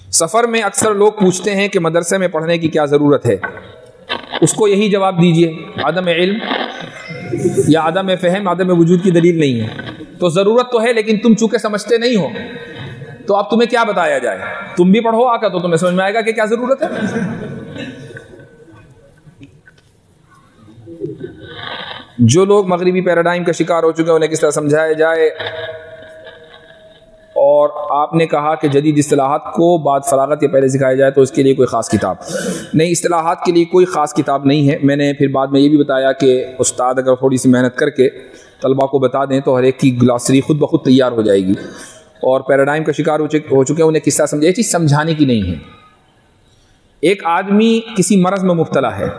सफ़र में अक्सर लोग पूछते हैं कि मदरसे में पढ़ने की क्या ज़रूरत है। उसको यही जवाब दीजिए, आदम इल्म या आदम फ़हम आदम वजूद की दलील नहीं है। तो ज़रूरत तो है, लेकिन तुम चूँकि समझते नहीं हो तो अब तुम्हें क्या बताया जाए। तुम भी पढ़ो आकर तो तुम्हें समझ में आएगा कि क्या ज़रूरत है। जो लोग मगरिबी पैराडाइम का शिकार हो चुके हैं उन्हें किस तरह समझाया जाए। और आपने कहा कि जदीद इस्तिलाहात को बाद फरागत या पहले सिखाया जाए, तो इसके लिए कोई ख़ास किताब नहीं। इस्तिलाहात के लिए कोई ख़ास किताब नहीं है। मैंने फिर बाद में ये भी बताया कि उस्ताद अगर थोड़ी सी मेहनत करके तलबा को बता दें तो हर एक की ग्लासरी खुद ब खुद तैयार हो जाएगी। और पैराडाइम का शिकार हो चुके हैं उन्हें किस्सा समझे, ये चीज़ समझाने की नहीं है। एक आदमी किसी मरज़ में मुब्तला है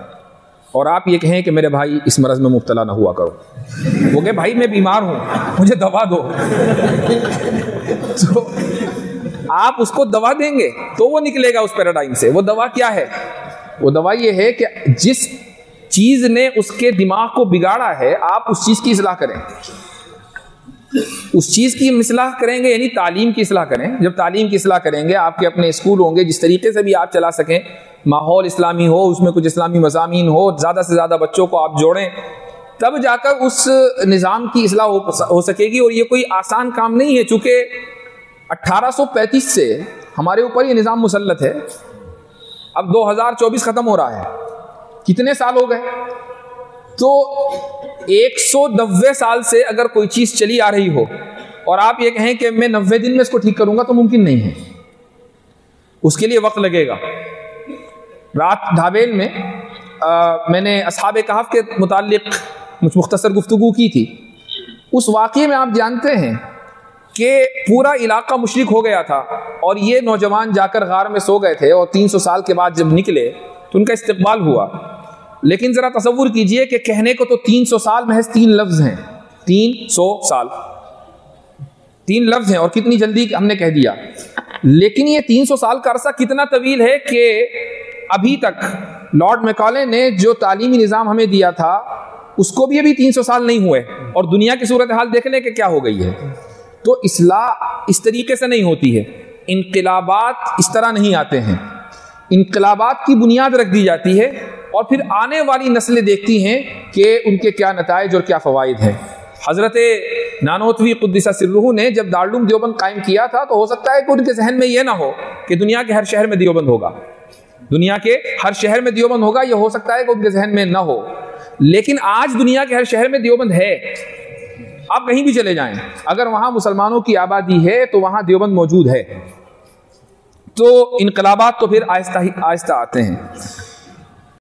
और आप ये कहें कि मेरे भाई इस मरज़ में मुब्तला ना हुआ करो, वो कहे भाई मैं बीमार हूँ मुझे दवा दो तो आप उसको दवा देंगे तो वो निकलेगा उस पैराडाइम से। वो दवा क्या है? वो दवा ये है कि जिस चीज़ ने उसके दिमाग को बिगाड़ा है आप उस चीज़ की इस्लाह करें। उस चीज़ की इस्लाह करेंगे यानी तालीम की इस्लाह करें। जब तालीम की इस्लाह करेंगे, आपके अपने स्कूल होंगे जिस तरीके से भी आप चला सकें, माहौल इस्लामी हो, उसमें कुछ इस्लामी मज़ामीन हो, ज़्यादा से ज़्यादा बच्चों को आप जोड़ें, तब जाकर उस निज़ाम की इस्लाह हो सकेगी। और ये कोई आसान काम नहीं है, चूँकि 1835 से हमारे ऊपर ये निज़ाम मुसल्लत है। अब 2024 ख़त्म हो रहा है, कितने साल हो गए? तो 190 साल से अगर कोई चीज़ चली आ रही हो और आप ये कहें कि मैं 90 दिन में इसको ठीक करूँगा, तो मुमकिन नहीं है। उसके लिए वक्त लगेगा। रात ढाबेल में मैंने अस्हाबे कहफ के मुताल्लिक मुख्तसर गुफ्तगू की थी। उस वाक़ये में आप जानते हैं कि पूरा इलाका मुशरिक हो गया था और ये नौजवान जाकर गार में सो गए थे और 300 साल के बाद जब निकले तो उनका इस्तकबाल हुआ। लेकिन ज़रा तसव्वुर कीजिए कि कहने को तो 300 साल महज 3 लफ्ज़ हैं। 300 साल 3 लफ्ज़ हैं और कितनी जल्दी हमने कह दिया। लेकिन ये 300 साल का अरसा कितना तवील है कि अभी तक लॉर्ड मैकाले ने जो तालीमी निज़ाम हमें दिया था उसको भी अभी 300 साल नहीं हुए और दुनिया की सूरत हाल देख लें कि क्या हो गई है। तो इस्लाह इस तरीके से नहीं होती है। इनकलाबात इस तरह नहीं आते हैं। इनकलाबात की बुनियाद रख दी जाती है और फिर आने वाली नस्लें देखती हैं कि उनके क्या नताइज और क्या फ़वाइद हैं। हज़रत नानोतवी क़ुद्दिसा सिर्रुहु ने जब दारुल देवबंद कायम किया था तो हो सकता है कि उनके जहन में यह ना हो कि दुनिया के हर शहर में देवबंद होगा, दुनिया के हर शहर में देवबंद होगा, यह हो सकता है कि उनके जहन में ना हो। लेकिन आज दुनिया के हर शहर में देवबंद है। आप कहीं भी चले जाएं, अगर वहां मुसलमानों की आबादी है तो वहां देवबंद मौजूद है। तो इनकलाबात तो फिर आहिस्ता आते हैं।